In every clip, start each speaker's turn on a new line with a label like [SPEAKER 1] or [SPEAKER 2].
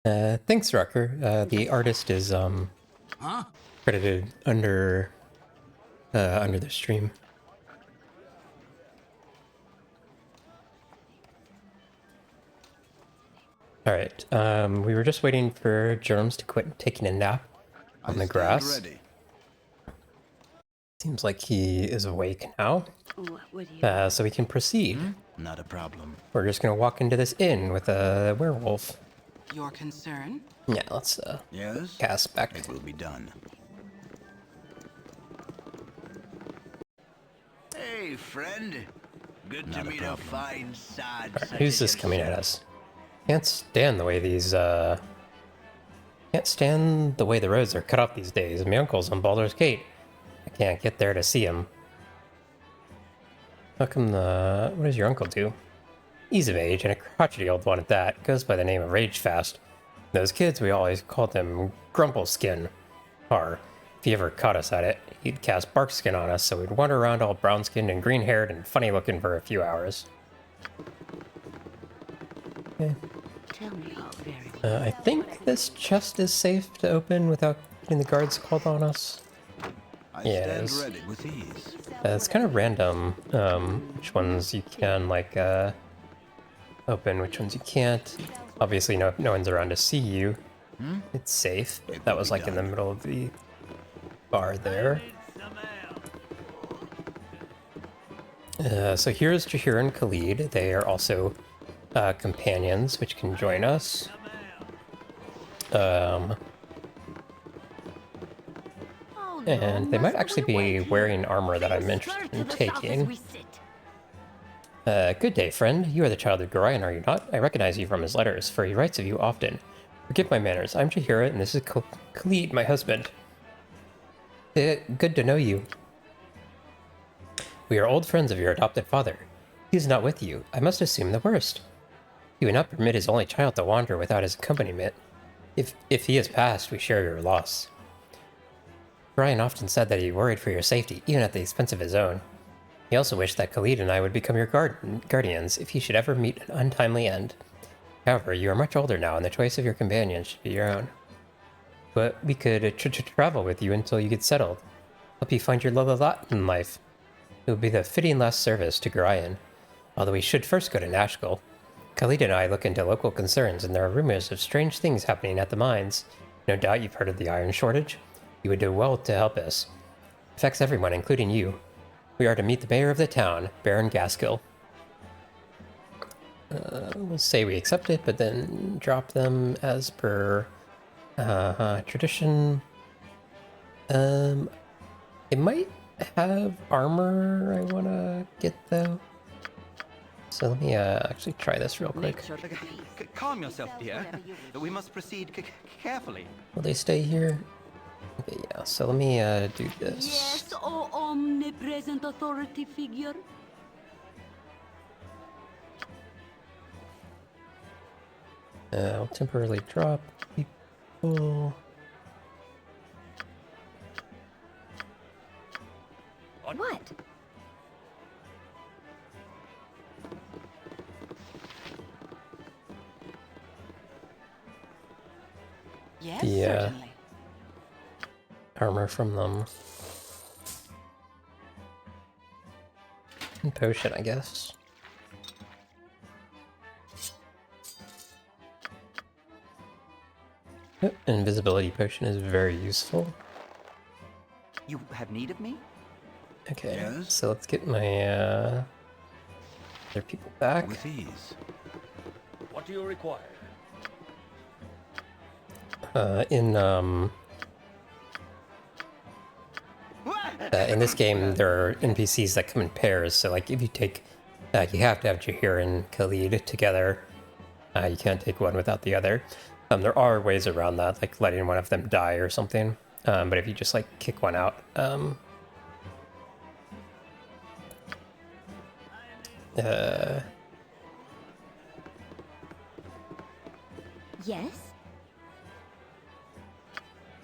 [SPEAKER 1] Thanks, Rucker. The artist is credited under the stream. All right. We were just waiting for Germs to quit taking a nap on the grass.
[SPEAKER 2] Ready.
[SPEAKER 1] Seems like he is awake now. So we can proceed.
[SPEAKER 2] Not a problem.
[SPEAKER 1] We're just gonna walk into this inn with a werewolf.
[SPEAKER 3] Your concern?
[SPEAKER 1] Yeah, let's
[SPEAKER 2] Yes?
[SPEAKER 1] cast back.
[SPEAKER 2] It will be done. Hey, friend. Good to meet a fine sod.
[SPEAKER 1] Who's this coming at us? Can't stand the way these can't stand the way the roads are cut off these days. My uncle's on Baldur's Gate. I can't get there to see him. How come what does your uncle do? He's of age and a crotchety old one at that. Goes by the name of Ragefast. Those kids, we always called them Grumpleskin. Or, if he ever caught us at it, he'd cast Barkskin on us, so we'd wander around all brown-skinned and green-haired and funny-looking for a few hours. Okay.
[SPEAKER 3] Tell me how very
[SPEAKER 1] I think this chest is safe to open without getting the guards called on us.
[SPEAKER 2] I
[SPEAKER 1] Yes.
[SPEAKER 2] stand ready with ease.
[SPEAKER 1] It's kind of random which ones you can like open, which ones you can't. Obviously, no one's around to see you. It's safe. That was like in the middle of the bar there. So here's Jahir and Khalid. They are also companions, which can join us. And they might actually be wearing armor that I'm interested in taking. Good day, friend. You are the child of Gorion, are you not? I recognize you from his letters, for he writes of you often. Forgive my manners. I'm Jahira, and this is Khalid, my husband. Good to know you. We are old friends of your adopted father. He is not with you. I must assume the worst. He would not permit his only child to wander without his accompaniment. If he has passed, we share your loss. Brian often said that he worried for your safety, even at the expense of his own. He also wished that Khalid and I would become your guardians if he should ever meet an untimely end. However, you are much older now, and the choice of your companion should be your own. But we could travel with you until you get settled. Help you find your lot in life. It would be the fitting last service to Gorion. Although we should first go to Nashkel. Khalid and I look into local concerns, and there are rumors of strange things happening at the mines. No doubt you've heard of the iron shortage. You would do well to help us. It affects everyone, including you. We are to meet the mayor of the town, Baron Gaskill. We'll say we accept it, but then drop them as per tradition. It might have armor I want to get, though. So let me actually try this real quick.
[SPEAKER 4] Calm yourself, dear. We must proceed carefully.
[SPEAKER 1] Will they stay here? Okay, yeah, so let me do this.
[SPEAKER 5] Yes, oh omnipresent authority figure.
[SPEAKER 1] I'll temporarily drop people.
[SPEAKER 5] What?
[SPEAKER 3] Yes,
[SPEAKER 1] The
[SPEAKER 3] certainly.
[SPEAKER 1] armor from them. And potion, I guess. Invisibility potion is very useful.
[SPEAKER 4] You have need of me?
[SPEAKER 1] Okay,
[SPEAKER 2] Yes?
[SPEAKER 1] so let's get my other people back.
[SPEAKER 2] With ease.
[SPEAKER 6] What do you require?
[SPEAKER 1] In this game, there are NPCs that come in pairs. So, like, if you take, you have to have Jahir and Khalid together. You can't take one without the other. There are ways around that, like letting one of them die or something. But if you just like kick one out,
[SPEAKER 5] Yes?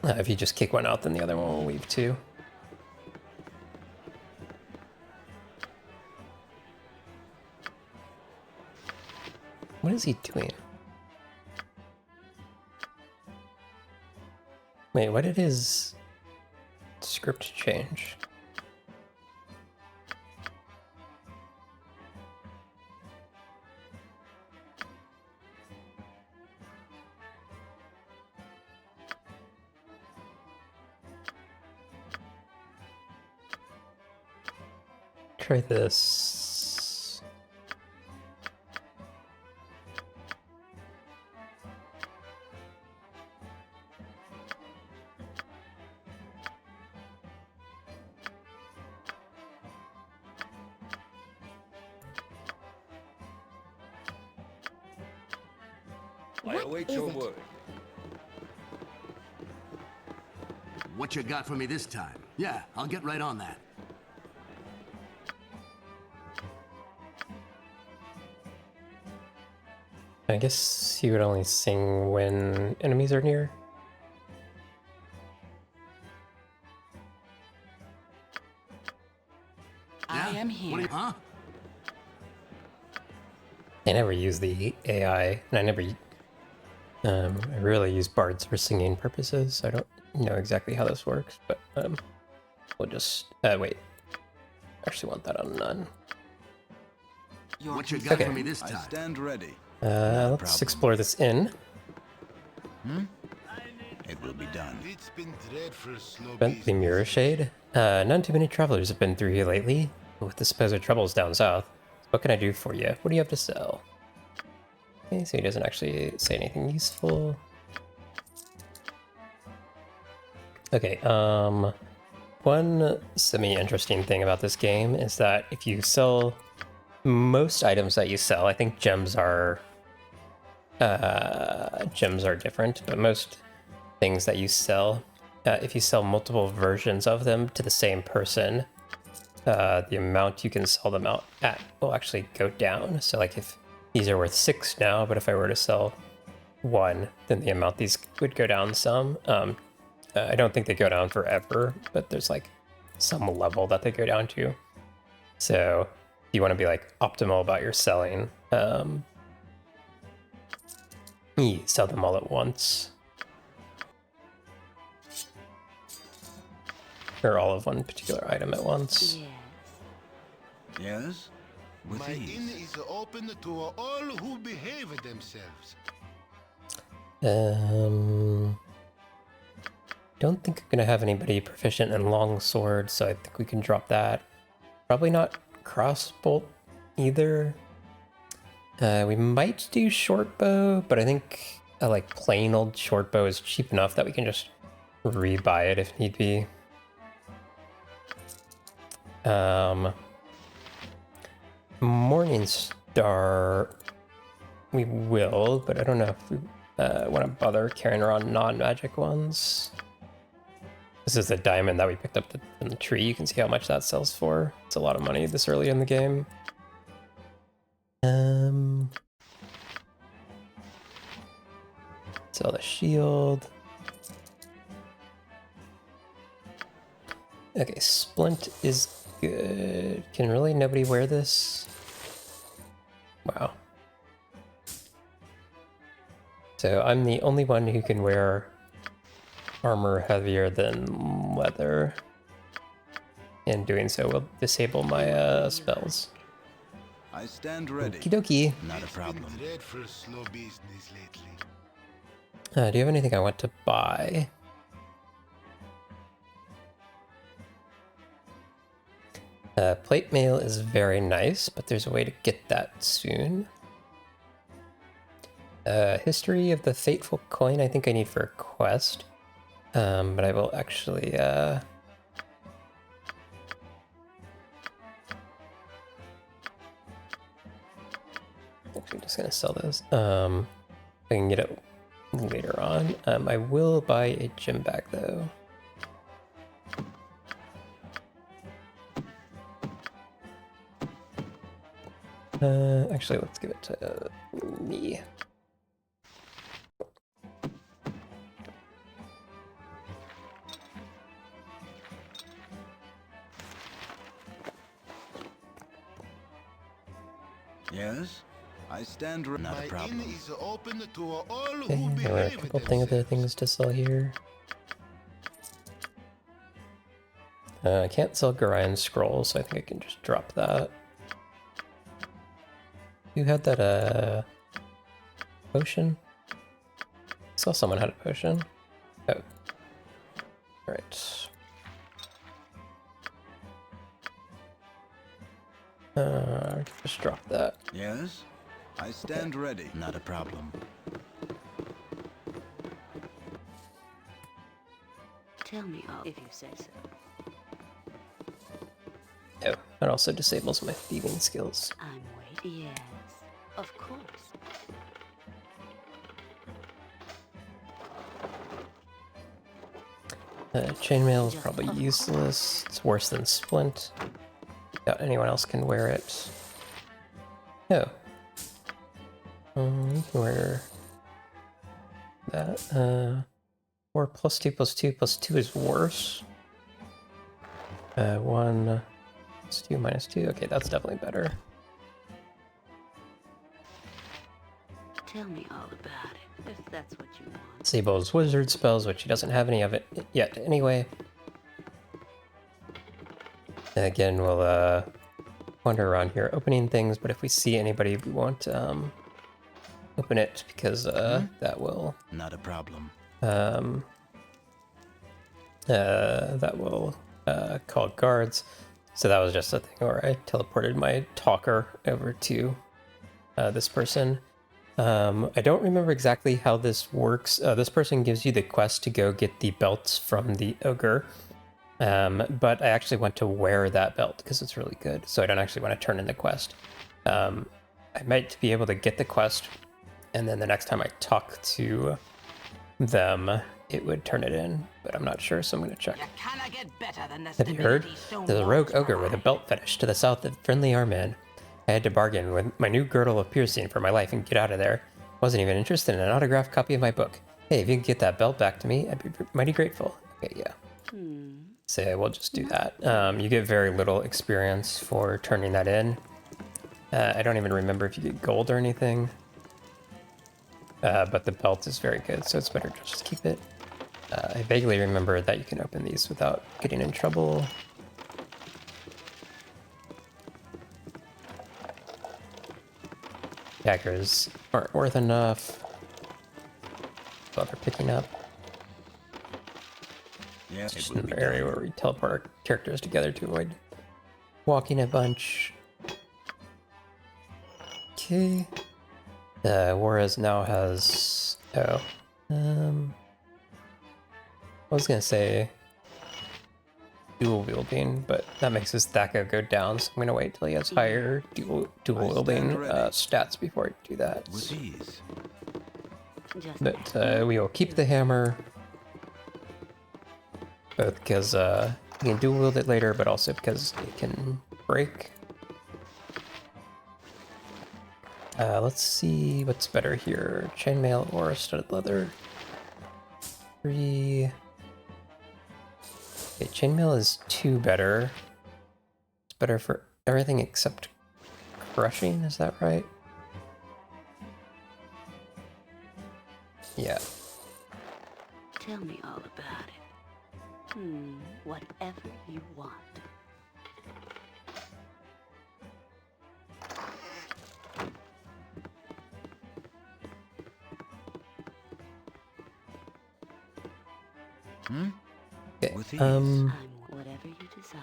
[SPEAKER 1] if you just kick one out, then the other one will leave too. What is he doing? Wait, why did his script change? Try this.
[SPEAKER 6] I await your word.
[SPEAKER 7] What you got for me this time? Yeah, I'll get right on that.
[SPEAKER 1] I guess he would only sing when enemies are near.
[SPEAKER 3] I am here.
[SPEAKER 7] Huh?
[SPEAKER 1] I never use the AI, and I really use bards for singing purposes, so I don't know exactly how this works, but we'll just, wait. I actually want that on none.
[SPEAKER 7] What you got
[SPEAKER 1] Okay.
[SPEAKER 7] for me this
[SPEAKER 2] I
[SPEAKER 7] time?
[SPEAKER 2] stand ready.
[SPEAKER 1] Let's explore this inn.
[SPEAKER 2] It will be done.
[SPEAKER 8] It's been dreadful slow
[SPEAKER 1] Bentley Mirror Shade. None too many travelers have been through here lately, with the supposed troubles down south. What can I do for you? What do you have to sell? Okay, so he doesn't actually say anything useful. Okay, one semi-interesting thing about this game is that if you sell most items that you sell, I think gems are different, but most things that you sell, if you sell multiple versions of them to the same person, the amount you can sell them out at will actually go down. So like if these are worth 6 now, but if I were to sell 1, then the amount these would go down some. I don't think they go down forever, but there's like some level that they go down to. So you want to be like optimal about your selling. You sell them all at once. Or all of one particular item at once.
[SPEAKER 3] Yes.
[SPEAKER 2] Yes? With
[SPEAKER 8] My inn
[SPEAKER 2] ease.
[SPEAKER 8] is open to all who behave themselves.
[SPEAKER 1] Don't think I'm gonna have anybody proficient in long sword, so I think we can drop that. Probably not crossbow either. We might do short bow, but I think a like plain old short bow is cheap enough that we can just rebuy it if need be. Morning Star, we will, but I don't know if we want to bother carrying around non-magic ones. This is the diamond that we picked up from the tree. You can see how much that sells for. It's a lot of money this early in the game. Sell the shield. Okay, splint is good. Can really nobody wear this? Wow. So I'm the only one who can wear armor heavier than leather. And doing so will disable my spells.
[SPEAKER 2] I stand ready.
[SPEAKER 1] Okie dokie.
[SPEAKER 2] Not a
[SPEAKER 8] It's
[SPEAKER 2] problem.
[SPEAKER 8] been dreadful slow business lately.
[SPEAKER 1] Do you have anything I want to buy? Plate mail is very nice, but there's a way to get that soon. History of the Fateful Coin, I think I need for a quest. But I will actually, actually just gonna sell this. I can get it later on. I will buy a gem bag though. Actually, let's give it to me.
[SPEAKER 2] Yes? I stand ready. Not a
[SPEAKER 8] My
[SPEAKER 2] problem.
[SPEAKER 8] inn is open to all
[SPEAKER 1] Okay,
[SPEAKER 8] who
[SPEAKER 1] there are a
[SPEAKER 8] behave
[SPEAKER 1] couple other
[SPEAKER 8] themselves.
[SPEAKER 1] things to sell here. I can't sell Gorion scrolls, so I think I can just drop that. You had that, potion? I saw someone had a potion. Oh. Alright. Just drop that.
[SPEAKER 2] Yes? I stand ready. Not a problem.
[SPEAKER 3] Tell me all if you say so.
[SPEAKER 1] Oh, that also disables my thieving skills.
[SPEAKER 3] I'm waiting. Yes, of course.
[SPEAKER 1] Chainmail is probably useless. It's worse than Splint. Doubt anyone else can wear it. Oh. You can wear that. Or +2 +2 +2 is worse. 1 +2 -2. Okay, that's definitely better.
[SPEAKER 3] Tell me all about it, if that's what you want.
[SPEAKER 1] Disables wizard spells, which he doesn't have any of it yet anyway. And again, we'll wander around here opening things, but if we see anybody, we won't open it because that will...
[SPEAKER 2] Not a problem.
[SPEAKER 1] That will call guards. So that was just a thing where I teleported my talker over to this person. I don't remember exactly how this works. This person gives you the quest to go get the belts from the ogre. But I actually want to wear that belt because it's really good. So I don't actually want to turn in the quest. I might be able to get the quest, and then the next time I talk to them, it would turn it in, but I'm not sure, so I'm going to check.
[SPEAKER 3] You cannot get better than the
[SPEAKER 1] Have you heard? There's a rogue ogre with a belt fetish to the south of Friendly Armen. I had to bargain with my new girdle of piercing for my life and get out of there. Wasn't even interested in an autographed copy of my book. Hey, if you can get that belt back to me, I'd be mighty grateful. Okay, yeah. So we'll just do that. You get very little experience for turning that in. I don't even remember if you get gold or anything. But the belt is very good, so it's better to just keep it. I vaguely remember that you can open these without getting in trouble. Daggers aren't worth enough. While they're picking up.
[SPEAKER 2] Yes,
[SPEAKER 1] It's
[SPEAKER 2] it
[SPEAKER 1] just
[SPEAKER 2] will be
[SPEAKER 1] another area
[SPEAKER 2] done.
[SPEAKER 1] where we teleport our characters together to avoid walking a bunch. Okay. Juarez now has... Oh. I was gonna say dual wielding, but that makes his Thaco go down, so I'm gonna wait till he has higher dual wielding stats before I do that.
[SPEAKER 2] With ease.
[SPEAKER 3] Just
[SPEAKER 1] But we will keep the hammer, both because you can dual wield it later, but also because it can break. Let's see what's better here: chainmail or studded leather. 3. Okay, chainmail is 2 better. It's better for everything except crushing. Is that right? Yeah.
[SPEAKER 3] tell me all about it. Whatever you want.
[SPEAKER 1] Okay.
[SPEAKER 2] With ease.
[SPEAKER 3] I'm whatever you desire.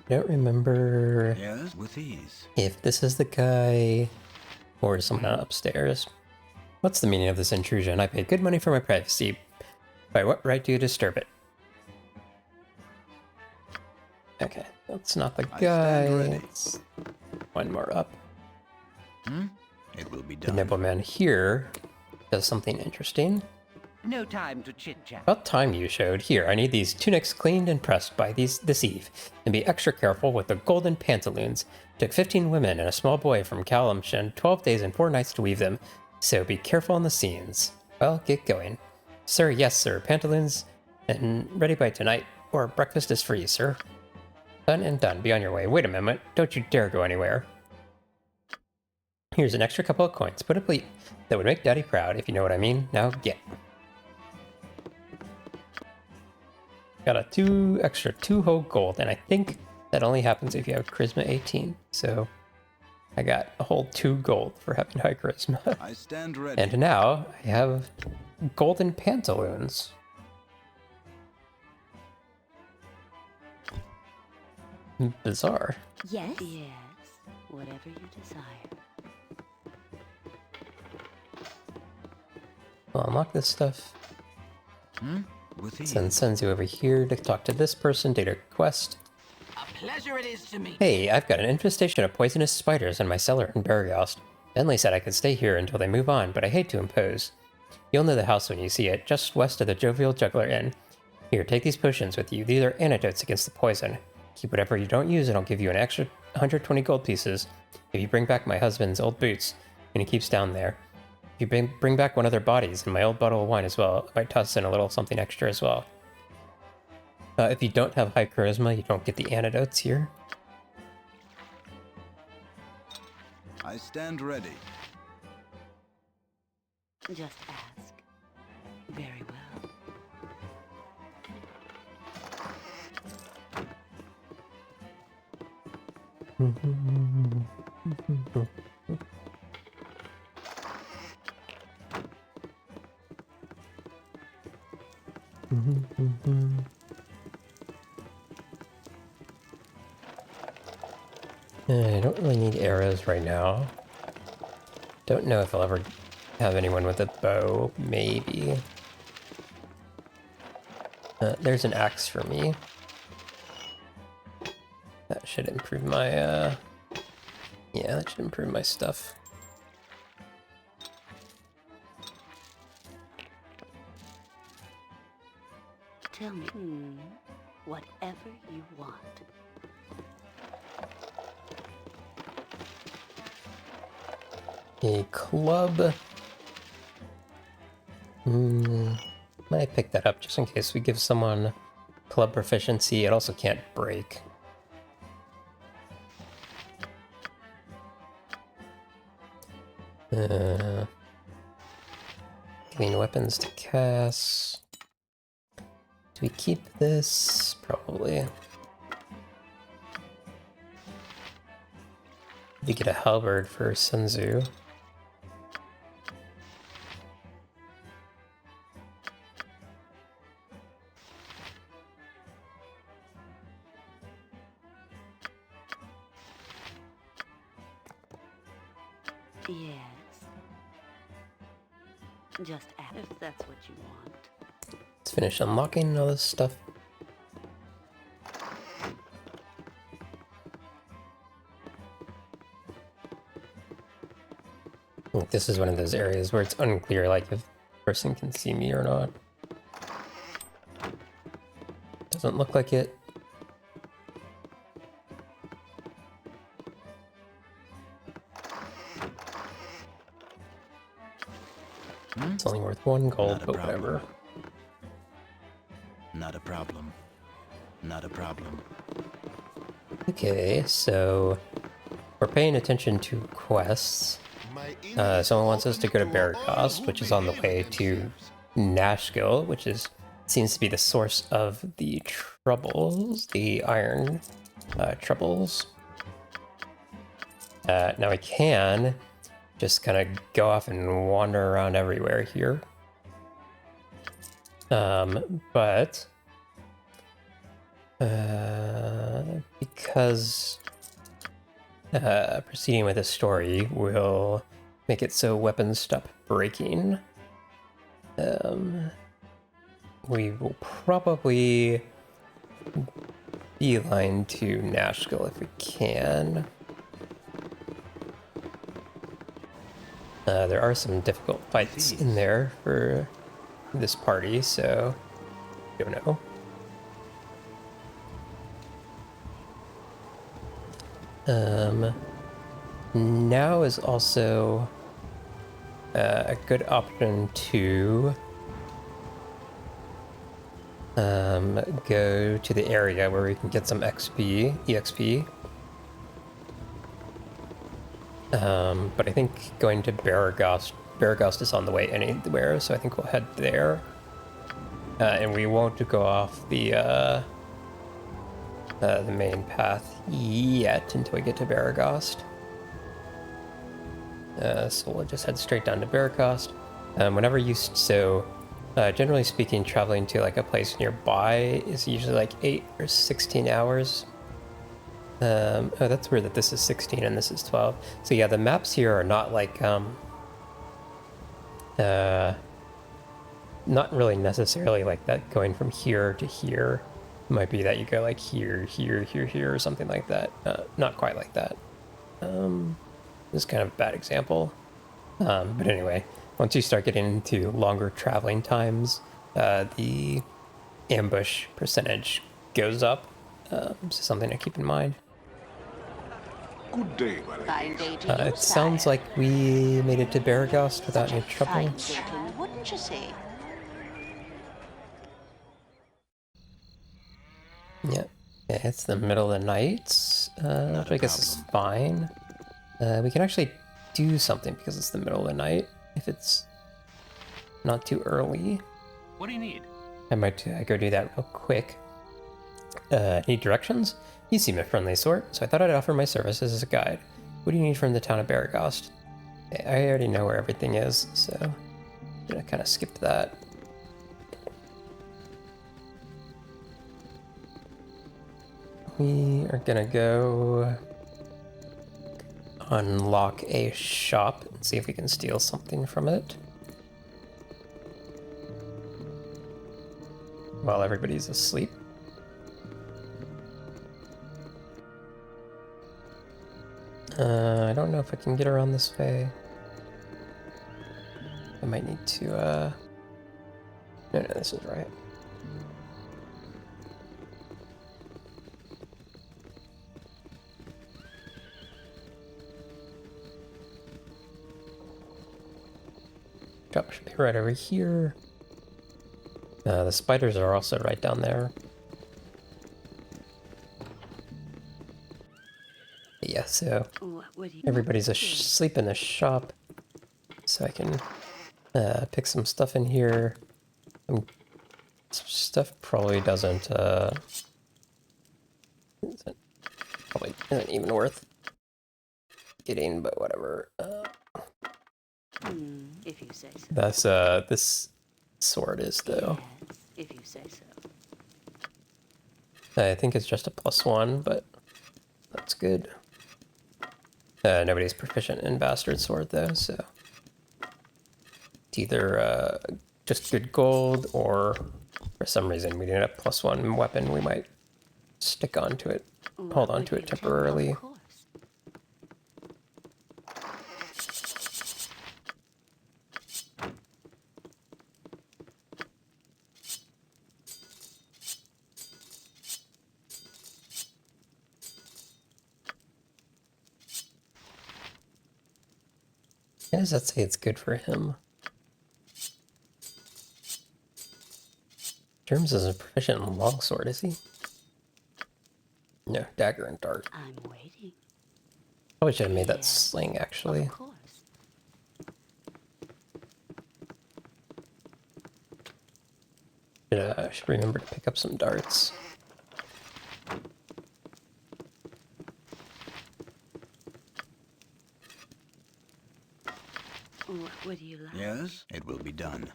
[SPEAKER 1] I don't remember
[SPEAKER 2] Yes, with ease.
[SPEAKER 1] if this is the guy or someone upstairs. What's the meaning of this intrusion? I paid good money for my privacy. By what right do you disturb it? Okay, that's not the
[SPEAKER 2] I
[SPEAKER 1] guy.
[SPEAKER 2] stand ready.
[SPEAKER 1] It's one more up.
[SPEAKER 2] It will be
[SPEAKER 1] The
[SPEAKER 2] done.
[SPEAKER 1] nobleman here does something interesting.
[SPEAKER 4] No time to chit-chat.
[SPEAKER 1] About time you showed. Here, I need these tunics cleaned and pressed by this eve. And be extra careful with the golden pantaloons. Took 15 women and a small boy from Calamshan 12 days and 4 nights to weave them. So be careful on the scenes. Well, get going. Sir, yes, sir. Pantaloons and ready by tonight, or breakfast is free, sir. Done and done. Be on your way. Wait a moment. Don't you dare go anywhere. Here's an extra couple of coins. Put a pleat. That would make Daddy proud, if you know what I mean. Now get. got a extra 2 whole gold, and I think that only happens if you have Charisma 18. So I got a whole 2 gold for having high Charisma.
[SPEAKER 2] I stand ready.
[SPEAKER 1] And now I have golden pantaloons. Bizarre.
[SPEAKER 3] Yes? Yes, whatever you desire.
[SPEAKER 1] I'll unlock this stuff.
[SPEAKER 2] With ease.
[SPEAKER 1] Then sends you over here to talk to this person, data request.
[SPEAKER 2] A pleasure it is to meet.
[SPEAKER 1] Hey, I've got an infestation of poisonous spiders in my cellar in Barriost. Bentley said I could stay here until they move on, but I hate to impose. You'll know the house when you see it, just west of the Jovial Juggler Inn. Here, take these potions with you. These are antidotes against the poison. Keep whatever you don't use and I'll give you an extra 120 gold pieces if you bring back my husband's old boots, and he keeps down there. If you bring back one of their bodies and my old bottle of wine as well, I might toss in a little something extra as well. If you don't have high charisma, you don't get the antidotes here.
[SPEAKER 2] I stand ready.
[SPEAKER 3] Just ask. Very well.
[SPEAKER 1] I don't really need arrows right now. Don't know if I'll ever have anyone with a bow. Maybe. There's an axe for me. That should improve my, yeah, that should improve my stuff.
[SPEAKER 3] Tell me, whatever you want.
[SPEAKER 1] A club. Might pick that up just in case we give someone club proficiency. It also can't break. Giving weapons to Cass. Do we keep this? Probably. We get a halberd for Sunzu.
[SPEAKER 3] Yes. Just ask if that's what you want.
[SPEAKER 1] Let's finish unlocking all this stuff. I think this is one of those areas where it's unclear, like, if the person can see me or not. Doesn't look like it. It's only worth 1 gold, but whatever.
[SPEAKER 2] Not a problem. Not a problem.
[SPEAKER 1] Okay, so we're paying attention to quests. Someone wants us to go to Barragast, which is on the way to Nashville, which seems to be the source of the troubles, the iron troubles. Now we can just kind of go off and wander around everywhere here. But because proceeding with the story will make it so weapons stop breaking, we will probably beeline to Nashville if we can. There are some difficult fights in there for this party, so don't know. Now is also a good option to go to the area where we can get some EXP. But I think going to Barragast is on the way anywhere, so I think we'll head there. And we won't go off the main path yet until we get to Baragost. So we'll just head straight down to Baragost. Whenever you generally speaking, traveling to like a place nearby is usually like 8 or 16 hours. Oh, that's weird that this is 16 and this is 12. So yeah, the maps here are not like not really necessarily like that going from here to here. It might be that you go like here, here, here, here, or something like that. Not quite like that. This is kind of a bad example. But anyway, once you start getting into longer traveling times, the ambush percentage goes up. So something to keep in mind.
[SPEAKER 6] Good day,
[SPEAKER 3] Fine day to you,
[SPEAKER 1] It sounds
[SPEAKER 3] sire.
[SPEAKER 1] like we made it to Baragost without any trouble.
[SPEAKER 3] Fine greeting, wouldn't you say?
[SPEAKER 1] Yeah. Okay, it's the middle of the night, which I guess is fine. We can actually do something because it's the middle of the night, if it's not too early.
[SPEAKER 4] What do you need?
[SPEAKER 1] I might go do that real quick. Need directions? You seem a friendly sort, so I thought I'd offer my services as a guide. What do you need from the town of Baragost? I already know where everything is, so I'm gonna kind of skip that. We are gonna go unlock a shop and see if we can steal something from it. While everybody's asleep. I don't know if I can get around this way. I might need to, no, this is right. Shop should be right over here. The spiders are also right down there. Yeah, so
[SPEAKER 3] What would you
[SPEAKER 1] everybody's
[SPEAKER 3] like to do?
[SPEAKER 1] asleep in the shop, so I can pick some stuff in here. Some stuff probably isn't even worth getting, but whatever.
[SPEAKER 3] If you say so.
[SPEAKER 1] That's this sword is though.
[SPEAKER 3] Yes, if you say so.
[SPEAKER 1] I think it's just a +1, but that's good. Nobody's proficient in Bastard Sword, though, so... It's either just good gold, or for some reason we need a +1 weapon, we might stick onto it, hold on to it temporarily.
[SPEAKER 3] Of course.
[SPEAKER 1] Why does that say it's good for him? Germs isn't proficient in longsword, is he? No, dagger and dart.
[SPEAKER 3] I'm waiting.
[SPEAKER 1] Probably should have made that
[SPEAKER 3] Yes,
[SPEAKER 1] sling, actually.
[SPEAKER 3] Of course.
[SPEAKER 1] Should remember to pick up some darts.
[SPEAKER 3] What would you like?
[SPEAKER 2] Yes, it will be done.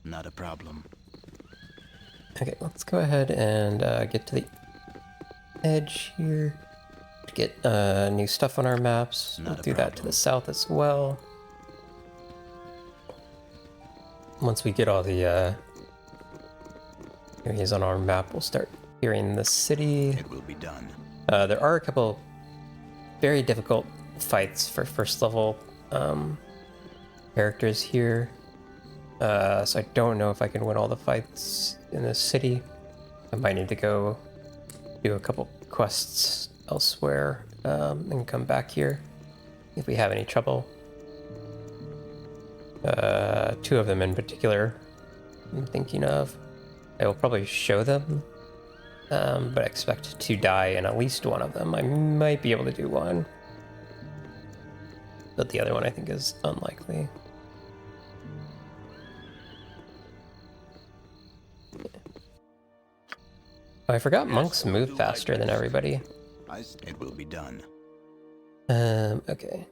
[SPEAKER 2] Not a problem.
[SPEAKER 1] Okay, let's go ahead and get to the edge here to get new stuff on our maps. We'll
[SPEAKER 2] Not a
[SPEAKER 1] do that to the south as well. Once we get all the areas on our map, we'll start clearing the city.
[SPEAKER 2] It will be done.
[SPEAKER 1] There are a couple very difficult fights for first level characters here. So I don't know if I can win all the fights in the city. I might need to go do a couple quests elsewhere and come back here if we have any trouble. 2 of them in particular I'm thinking of. I will probably show them, but I expect to die in at least one of them. I might be able to do one, but the other one I think is unlikely. Oh, I forgot monks move faster than everybody.
[SPEAKER 2] It will be done.
[SPEAKER 1] Okay.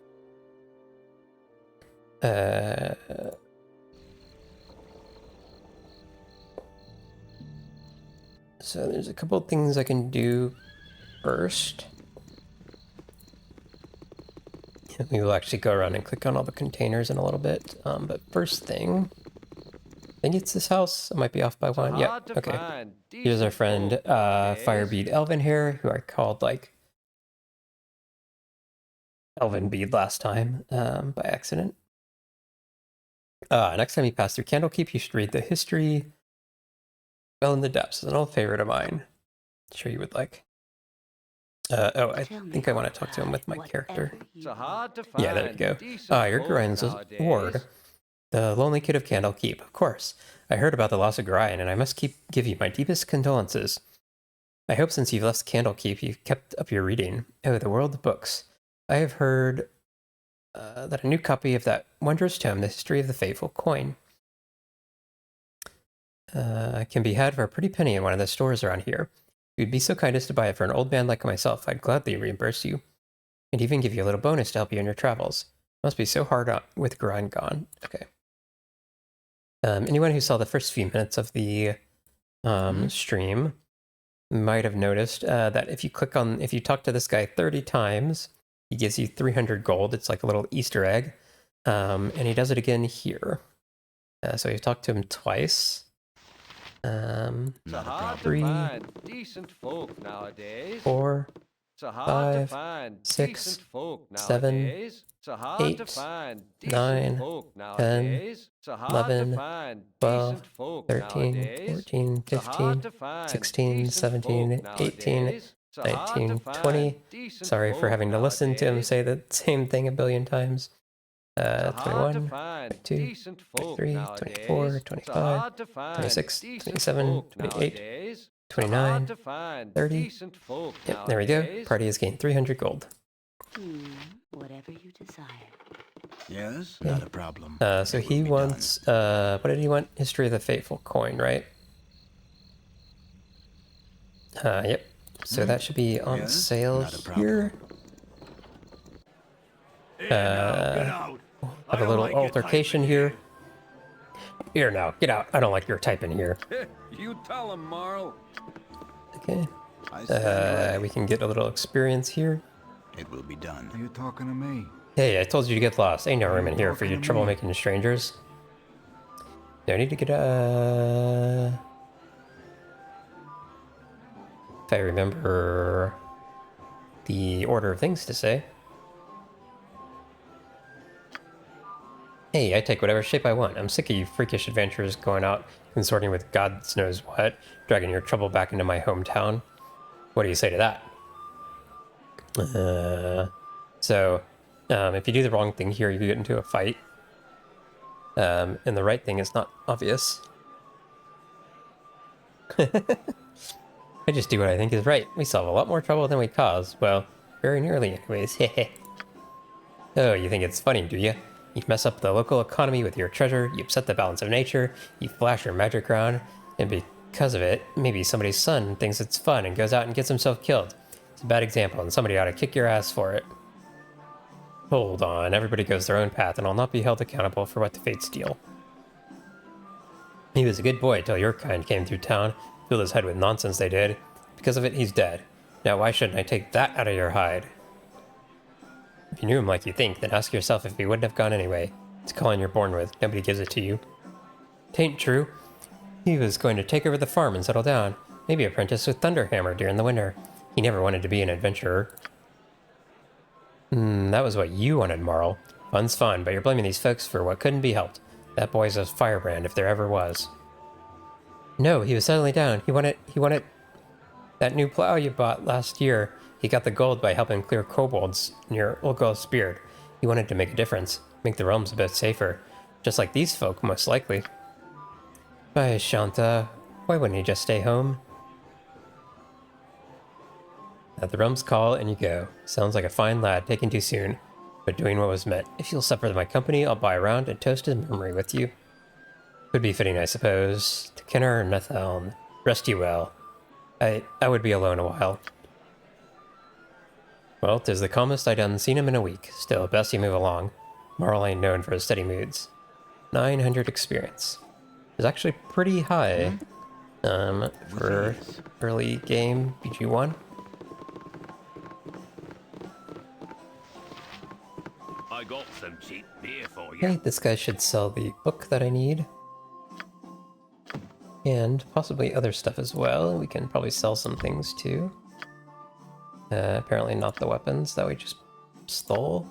[SPEAKER 1] So there's a couple of things I can do first. We will actually go around and click on all the containers in a little bit. But first thing, I think it's this house. I might be off by one. Yeah, okay. Here's our friend, Firebead Elvenhair, who I called, like, Elvenbead last time, by accident. Next time you pass through Candlekeep, you should read the history. Well in the Depths is an old favorite of mine. Sure you would like. I think I want to talk to him with my character. Yeah, there you go. You're Grind's ward. The lonely kid of Candlekeep, of course. I heard about the loss of Grind, and I must give you my deepest condolences. I hope since you've left Candlekeep, you've kept up your reading. Oh, the world of books. I have heard that a new copy of that wondrous tome, The History of the Fateful Coin, can be had for a pretty penny in one of the stores around here. If you'd be so kind as to buy it for an old man like myself, I'd gladly reimburse you, and even give you a little bonus to help you in your travels. Must be so hard on with Grind gone. Okay. Anyone who saw the first few minutes of the stream might have noticed that if you talk to this guy 30 times, he gives you 300 gold. It's like a little Easter egg. And he does it again here. So you talked to him twice.
[SPEAKER 2] Not a problem.
[SPEAKER 1] 3,
[SPEAKER 4] decent folk nowadays.
[SPEAKER 1] 4,
[SPEAKER 4] So hard to
[SPEAKER 1] 5,
[SPEAKER 4] find
[SPEAKER 1] 6,
[SPEAKER 4] decent folk
[SPEAKER 1] 7,
[SPEAKER 4] nowadays. So hard
[SPEAKER 1] 8,
[SPEAKER 4] to find
[SPEAKER 1] 9,
[SPEAKER 4] decent folk
[SPEAKER 1] 10,
[SPEAKER 4] nowadays. So hard
[SPEAKER 1] 11,
[SPEAKER 4] to find
[SPEAKER 1] 12,
[SPEAKER 4] decent folk
[SPEAKER 1] 13,
[SPEAKER 4] nowadays.
[SPEAKER 1] 14,
[SPEAKER 4] So hard
[SPEAKER 1] 15,
[SPEAKER 4] to find
[SPEAKER 1] 16,
[SPEAKER 4] decent
[SPEAKER 1] 17,
[SPEAKER 4] folk
[SPEAKER 1] 18,
[SPEAKER 4] nowadays. So hard
[SPEAKER 1] 19,
[SPEAKER 4] to find
[SPEAKER 1] 20.
[SPEAKER 4] decent
[SPEAKER 1] Sorry for
[SPEAKER 4] folk
[SPEAKER 1] having to listen to him
[SPEAKER 4] nowadays.
[SPEAKER 1] say the same thing a billion times.
[SPEAKER 4] So hard to
[SPEAKER 1] 21,
[SPEAKER 4] find
[SPEAKER 1] 22,
[SPEAKER 4] decent folk
[SPEAKER 1] 23,
[SPEAKER 4] nowadays.
[SPEAKER 1] 24,
[SPEAKER 4] So
[SPEAKER 1] 25,
[SPEAKER 4] hard to find
[SPEAKER 1] 26,
[SPEAKER 4] decent
[SPEAKER 1] 27,
[SPEAKER 4] folk
[SPEAKER 1] 28,
[SPEAKER 4] nowadays. So
[SPEAKER 1] 29,
[SPEAKER 4] hard to find
[SPEAKER 1] 30.
[SPEAKER 4] decent folk
[SPEAKER 1] Yep, there we go.
[SPEAKER 4] nowadays.
[SPEAKER 1] Party has gained 300 gold.
[SPEAKER 3] Whatever you desire.
[SPEAKER 2] Yes,
[SPEAKER 1] Okay.
[SPEAKER 2] not a problem.
[SPEAKER 1] So
[SPEAKER 2] It
[SPEAKER 1] he
[SPEAKER 2] will be
[SPEAKER 1] wants, what did he want? History of the Fateful Coin, right? Yep. So that should be on
[SPEAKER 2] Yes,
[SPEAKER 1] sale
[SPEAKER 2] not a problem.
[SPEAKER 1] here. Have a little altercation here. Here now, get out. I don't like your typing here.
[SPEAKER 6] You tell him, Marl.
[SPEAKER 1] Okay.
[SPEAKER 2] I stand ready.
[SPEAKER 1] We can get a little experience here.
[SPEAKER 2] It will be done.
[SPEAKER 8] Are you talking to me?
[SPEAKER 1] Hey, I told you to get lost. Ain't no room in here for you
[SPEAKER 8] talking to me?
[SPEAKER 1] troublemaking strangers. Do I need to get if I remember the order of things to say. Hey, I take whatever shape I want. I'm sick of you freakish adventurers going out consorting with God knows what, dragging your trouble back into my hometown. What do you say to that? If you do the wrong thing here, you get into a fight. And the right thing is not obvious. I just do what I think is right. We solve a lot more trouble than we cause. Well, very nearly anyways. Oh, you think it's funny, do you? You mess up the local economy with your treasure, you upset the balance of nature, you flash your magic around, and because of it, maybe somebody's son thinks it's fun and goes out and gets himself killed. It's a bad example, and somebody ought to kick your ass for it. Hold on, everybody goes their own path, and I'll not be held accountable for what the fates deal. He was a good boy till your kind came through town, filled his head with nonsense they did. Because of it, he's dead. Now why shouldn't I take that out of your hide? If you knew him like you think, then ask yourself if he wouldn't have gone anyway. It's a calling you're born with. Nobody gives it to you. Tain't true. He was going to take over the farm and settle down. Maybe apprentice with Thunderhammer during the winter. He never wanted to be an adventurer. That was what you wanted, Marl. Fun's fun, but you're blaming these folks for what couldn't be helped. That boy's a firebrand if there ever was. No, he was settling down. He wanted that new plow you bought last year. He got the gold by helping clear kobolds near Ulgol's beard. He wanted to make a difference, make the realms a bit safer. Just like these folk, most likely. Bye, Shanta. Why wouldn't he just stay home? At the realms call, and you go. Sounds like a fine lad, taken too soon, but doing what was meant. If you'll suffer my company, I'll buy a round and toast his memory with you. Could be fitting, I suppose. To Kenner and Natheln, rest you well. I would be alone a while. Well, 'tis the calmest I done seen him in a week. Still, best you move along. Marl ain't known for his steady moods. 900 experience. It's actually pretty high. For early game BG1.
[SPEAKER 9] I got some cheap beer for you.
[SPEAKER 1] Okay, this guy should sell the book that I need. And possibly other stuff as well. We can probably sell some things too. Apparently not the weapons that we just stole.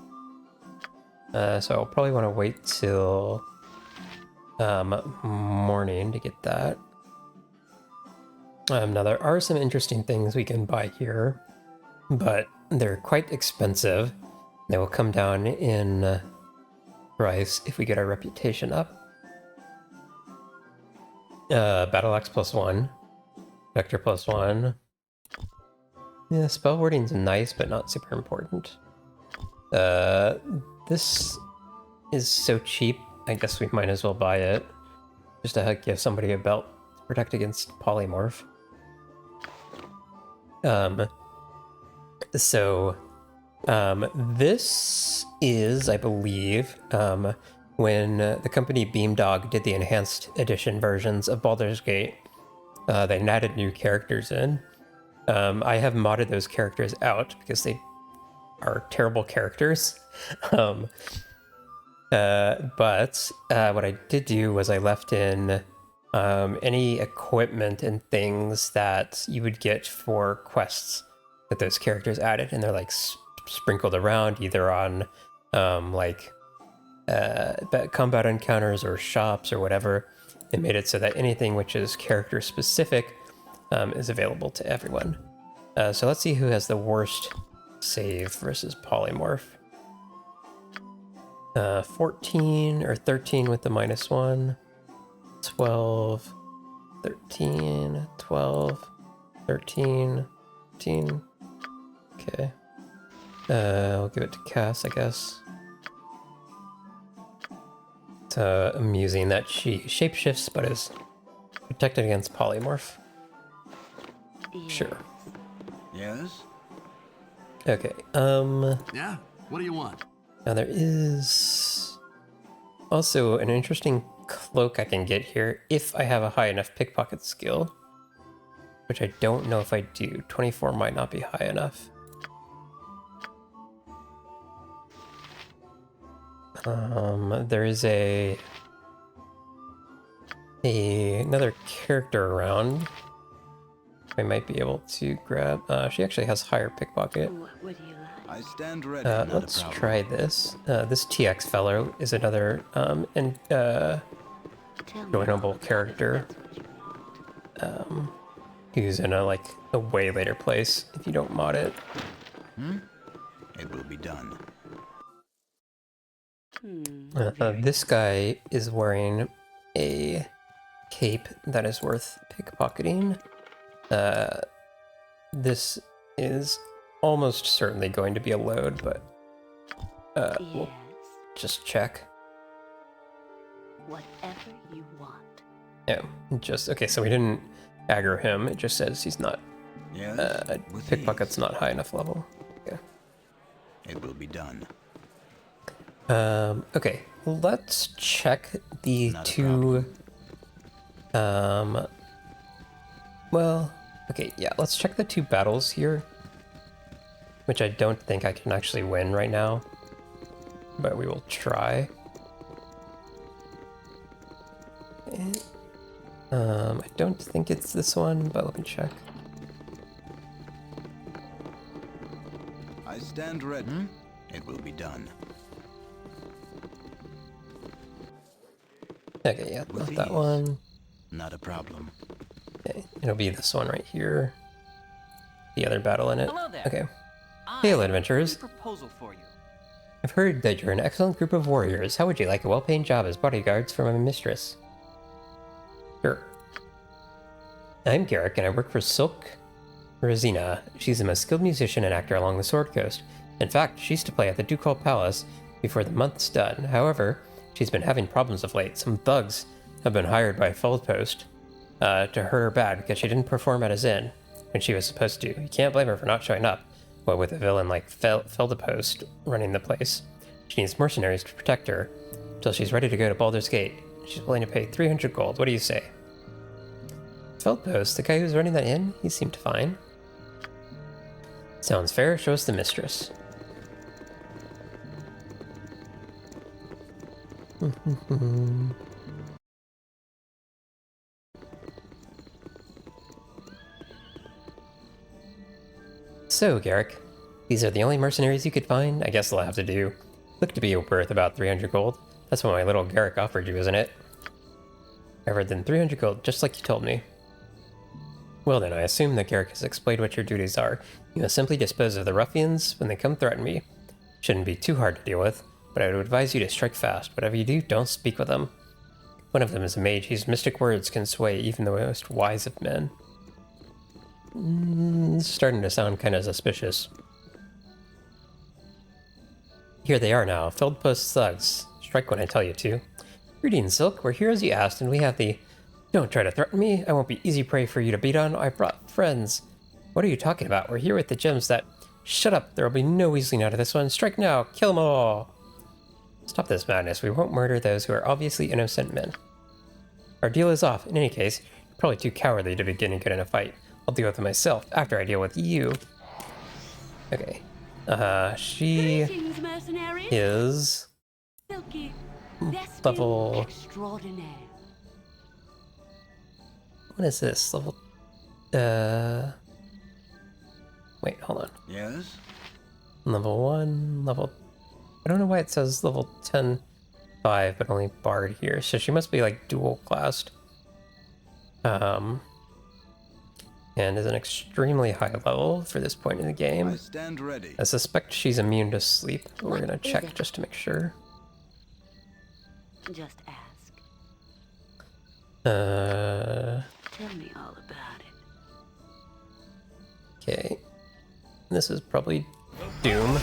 [SPEAKER 1] So I'll probably want to wait till morning to get that. Now there are some interesting things we can buy here, but they're quite expensive. They will come down in price if we get our reputation up. Battle axe +1, vector +1. Yeah, spell wording's nice, but not super important. This is so cheap, I guess we might as well buy it. Just to give somebody a belt to protect against polymorph. This is, I believe, when the company Beamdog did the enhanced edition versions of Baldur's Gate. They added new characters in. I have modded those characters out because they are terrible characters. But what I did do was I left in any equipment and things that you would get for quests that those characters added, and they're like sprinkled around either on combat encounters or shops or whatever. It made it so that anything which is character specific is available to everyone. So let's see who has the worst save versus polymorph. 14 or 13 with the -1. 12, 13, 12, 13, 13. Okay. I'll give it to Cass, I guess. It's amusing that she shapeshifts but is protected against polymorph. Sure.
[SPEAKER 2] Yes?
[SPEAKER 1] Okay,
[SPEAKER 7] Yeah? What do you want?
[SPEAKER 1] now there is also an interesting cloak I can get here if I have a high enough pickpocket skill, which I don't know if I do. 24 might not be high enough. There is another character around I might be able to grab. She actually has higher pickpocket.
[SPEAKER 3] What would you like?
[SPEAKER 2] I stand ready. Not a
[SPEAKER 1] Let's
[SPEAKER 2] problem.
[SPEAKER 1] try this. This TX fellow is another
[SPEAKER 3] Tell me
[SPEAKER 1] joinable
[SPEAKER 3] all about it,
[SPEAKER 1] character.
[SPEAKER 3] if that's what you want.
[SPEAKER 1] Who's in a way later place if you don't mod it.
[SPEAKER 2] It will be done.
[SPEAKER 1] This guy is wearing a cape that is worth pickpocketing. This is almost certainly going to be a load, but we'll
[SPEAKER 3] Yes,
[SPEAKER 1] just check.
[SPEAKER 3] whatever you want.
[SPEAKER 1] Yeah, okay, so we didn't aggro him. It just says he's not,
[SPEAKER 2] Yes? With
[SPEAKER 1] pickpocket's not high enough level. Okay.
[SPEAKER 2] ease. It will be done.
[SPEAKER 1] Okay, let's check the
[SPEAKER 2] Not a
[SPEAKER 1] two, well, okay, yeah, let's check the two battles here, which I don't think I can actually win right now, but we will try. I don't think it's this one, but let me check.
[SPEAKER 2] I stand ready. It will be done.
[SPEAKER 1] Okay, yeah,
[SPEAKER 2] With
[SPEAKER 1] not that
[SPEAKER 2] ease.
[SPEAKER 1] one.
[SPEAKER 2] Not a problem.
[SPEAKER 1] Okay, it'll be this one right here. The other battle in it.
[SPEAKER 4] Hello there.
[SPEAKER 1] Okay.
[SPEAKER 4] I
[SPEAKER 1] Hail,
[SPEAKER 4] have a
[SPEAKER 1] adventurers.
[SPEAKER 4] proposal for you.
[SPEAKER 1] I've heard that you're an excellent group of warriors. How would you like a well-paying job as bodyguards for my mistress? Sure. I'm Garrick, and I work for Silk Rosina. She's a skilled musician and actor along the Sword Coast. In fact, she used to play at the Ducal Palace before the month's done. However, she's been having problems of late. Some thugs have been hired by Feldpost to hurt her bad because she didn't perform at his inn. when she was supposed to. You can't blame her for not showing up. What with a villain like Feldepost running the place. She needs mercenaries to protect her until she's ready to go to Baldur's Gate. She's willing to pay 300 gold. What do you say? Feldpost, the guy who's running that inn? He seemed fine. Sounds fair. Show us the mistress. So, Garrick, these are the only mercenaries you could find? I guess they'll have to do. Look to be worth about 300 gold. That's what my little Garrick offered you, isn't it? Ever than 300 gold, just like you told me. Well then, I assume that Garrick has explained what your duties are. You must simply dispose of the ruffians when they come threaten me. Shouldn't be too hard to deal with, but I would advise you to strike fast. Whatever you do, don't speak with them. One of them is a mage whose mystic words can sway even the most wise of men. It's starting to sound kind of suspicious. Here they are now, Feldpost thugs. Strike when I tell you to. Greetings, Silk. We're here as you asked, and we have the... Don't try to threaten me. I won't be easy prey for you to beat on. I brought friends. What are you talking about? We're here with the gems that... Shut up. There will be no weaseling out of this one. Strike now. Kill them all. Stop this madness. We won't murder those who are obviously innocent men. Our deal is off. In any case, you're probably too cowardly to begin to get in a fight. I'll deal with it myself after I deal with you. Okay. She
[SPEAKER 5] Greetings, mercenaries.
[SPEAKER 1] is
[SPEAKER 5] Silky.
[SPEAKER 1] level...
[SPEAKER 5] Extraordinaire.
[SPEAKER 1] What is this? Level... Wait, hold on.
[SPEAKER 2] Yes?
[SPEAKER 1] Level 1, level... I don't know why it says level 10, 5, but only Bard here. So she must be like dual classed. And is an extremely high level for this point in the game.
[SPEAKER 2] I stand ready.
[SPEAKER 1] I suspect she's immune to sleep, but we're gonna check just to make sure.
[SPEAKER 3] Just ask. Tell me all about it.
[SPEAKER 1] Okay. This is probably Doom.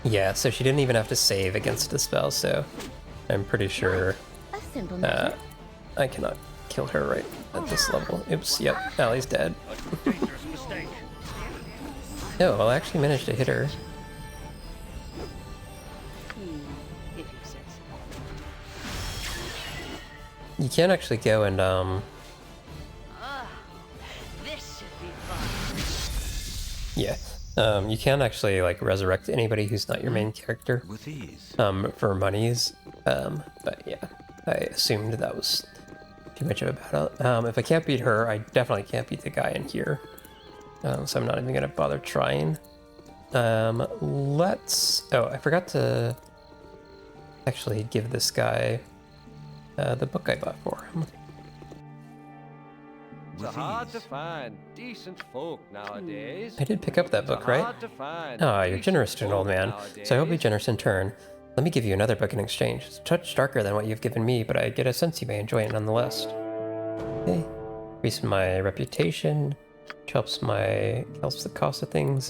[SPEAKER 1] Yeah, so she didn't even have to save against the spell, so I'm pretty sure I cannot kill her right at this level. Oops, yep, Allie's dead. No, well, I actually managed to hit her.
[SPEAKER 3] If you say so.
[SPEAKER 1] You can actually go and,
[SPEAKER 3] This should be fun.
[SPEAKER 1] yeah. You can actually, like, resurrect anybody who's not your main character.
[SPEAKER 2] With ease.
[SPEAKER 1] For monies. But yeah, I assumed that was too much of a battle. If I can't beat her, I definitely can't beat the guy in here. So I'm not even gonna bother trying. Let's... Oh, I forgot to actually give this guy the book I bought for him.
[SPEAKER 6] It's hard to find decent folk nowadays.
[SPEAKER 1] I did pick up that book, right?
[SPEAKER 6] Hard to find
[SPEAKER 1] Ah, you're
[SPEAKER 6] decent
[SPEAKER 1] generous to an old
[SPEAKER 6] folk
[SPEAKER 1] man, so I will be
[SPEAKER 6] nowadays.
[SPEAKER 1] generous in turn. Let me give you another book in exchange. It's a touch darker than what you've given me, but I get a sense you may enjoy it nonetheless. Okay. Increase my reputation, which helps the cost of things.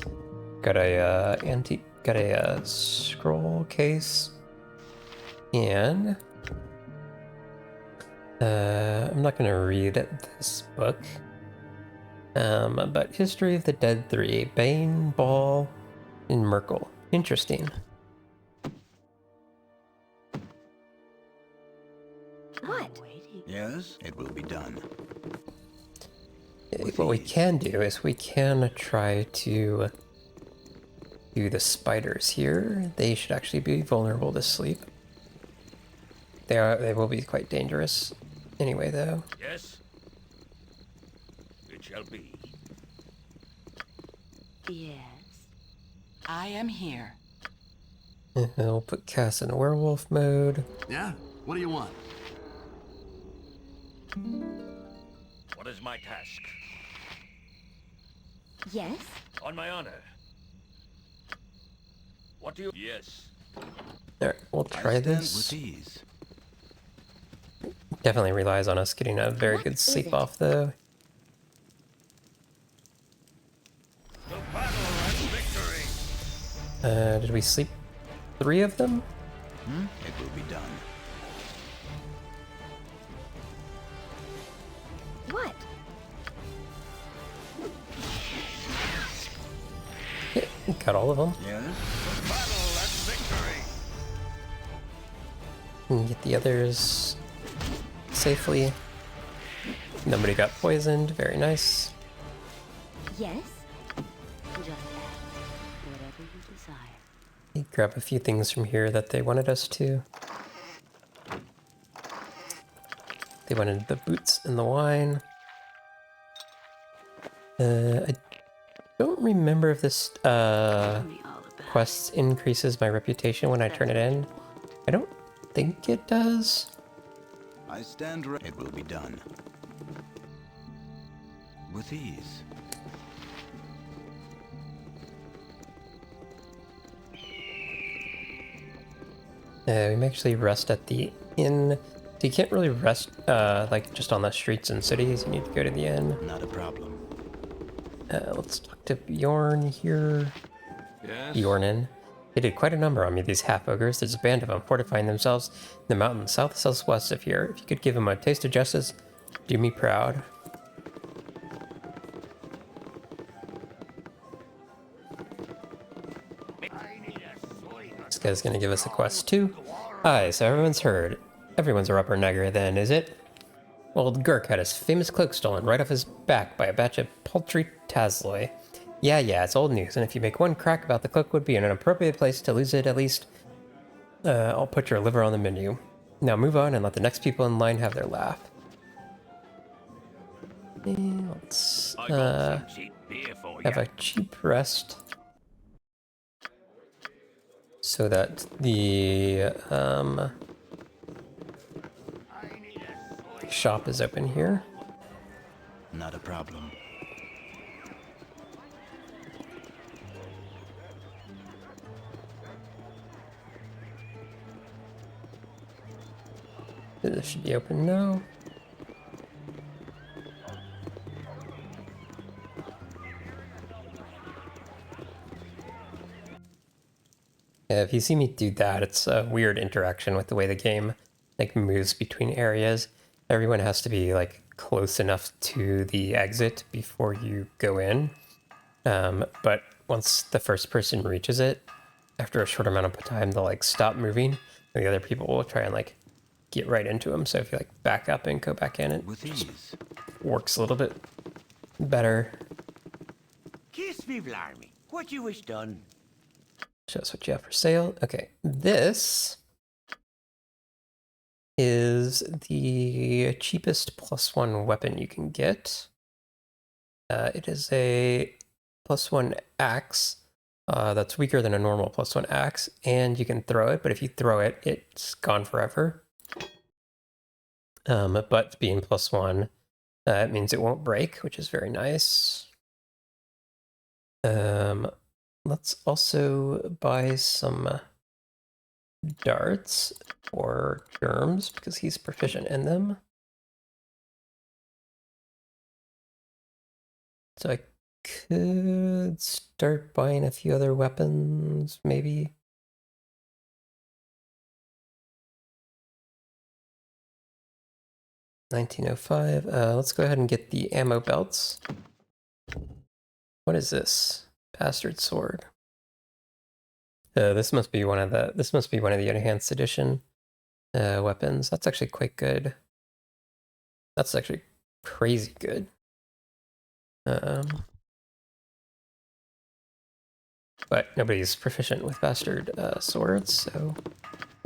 [SPEAKER 1] Got a scroll case, and I'm not gonna read this book. But History of the Dead 3, Bane, Ball, and Merkel. Interesting.
[SPEAKER 3] What?
[SPEAKER 2] Yes, it will be done.
[SPEAKER 1] What we can do is we can try to do the spiders here. They should actually be vulnerable to sleep. They will be quite dangerous anyway, though.
[SPEAKER 9] Yes? It shall be.
[SPEAKER 3] Yes.
[SPEAKER 5] I am here.
[SPEAKER 1] I'll put Cass in werewolf mode.
[SPEAKER 7] Yeah? What do you want?
[SPEAKER 9] What is my task?
[SPEAKER 3] Yes?
[SPEAKER 9] On my honor. What do you... Yes.
[SPEAKER 1] Alright, we'll try
[SPEAKER 2] Stand
[SPEAKER 1] this.
[SPEAKER 2] with ease.
[SPEAKER 1] Definitely relies on us getting a very good sleep off, though.
[SPEAKER 9] The battle and victory.
[SPEAKER 1] Did we sleep 3 of them?
[SPEAKER 2] It will be done.
[SPEAKER 10] What?
[SPEAKER 1] Yeah, got all of them.
[SPEAKER 2] Yes?
[SPEAKER 9] Battle and victory!
[SPEAKER 1] And get the others safely. Nobody got poisoned. Very nice.
[SPEAKER 10] Yes?
[SPEAKER 3] Just ask. Whatever you desire.
[SPEAKER 1] We grab a few things from here that they wanted us to. They wanted the boots and the wine. I don't remember if this
[SPEAKER 3] Tell me all about
[SPEAKER 1] quest increases my reputation when I turn it in. I don't think it does.
[SPEAKER 2] I stand ready. It will be done. With ease.
[SPEAKER 1] We may actually rest at the inn. So you can't really rest like just on the streets and cities. You need to go to the inn.
[SPEAKER 2] Not a problem.
[SPEAKER 1] Let's talk to Bjorn here.
[SPEAKER 6] Yes?
[SPEAKER 1] Bjornen. They did quite a number on me, these half-ogres. There's a band of them fortifying themselves in the mountains southwest of here. If you could give them a taste of justice, do me proud. This guy's gonna give us a quest too. Aye, so everyone's heard. Everyone's a rubber-negger then, is it? Old Gurk had his famous cloak stolen right off his back by a batch of paltry Tazloy. Yeah, it's old news, and if you make one crack about the cloak would be in an appropriate place to lose it at least, I'll put your liver on the menu. Now move on and let the next people in line have their laugh. Let's
[SPEAKER 9] I got some cheap beer for you.
[SPEAKER 1] have a cheap rest so that the shop is open here.
[SPEAKER 2] Not a problem.
[SPEAKER 1] This should be open now. Yeah, if you see me do that, it's a weird interaction with the way the game like moves between areas. Everyone has to be like close enough to the exit before you go in. But once the first person reaches it, after a short amount of time, they'll like stop moving. And the other people will try and like get right into them. So if you like back up and go back in, it
[SPEAKER 2] With ease.
[SPEAKER 1] works a little bit better.
[SPEAKER 2] Kiss me, Blarmy. What you wish done?
[SPEAKER 1] Show us what you have for sale. Okay, this is the cheapest +1 weapon you can get. It is a +1 axe that's weaker than a normal +1 axe, and you can throw it, but if you throw it, it's gone forever. But being +1, it means it won't break, which is very nice. Let's also buy some darts for germs because he's proficient in them. So I could start buying a few other weapons, maybe. $19.05. Let's go ahead and get the ammo belts. What is this? Bastard sword. This must be one of the enhanced edition weapons. That's actually quite good. That's actually crazy good. But nobody's proficient with bastard swords, so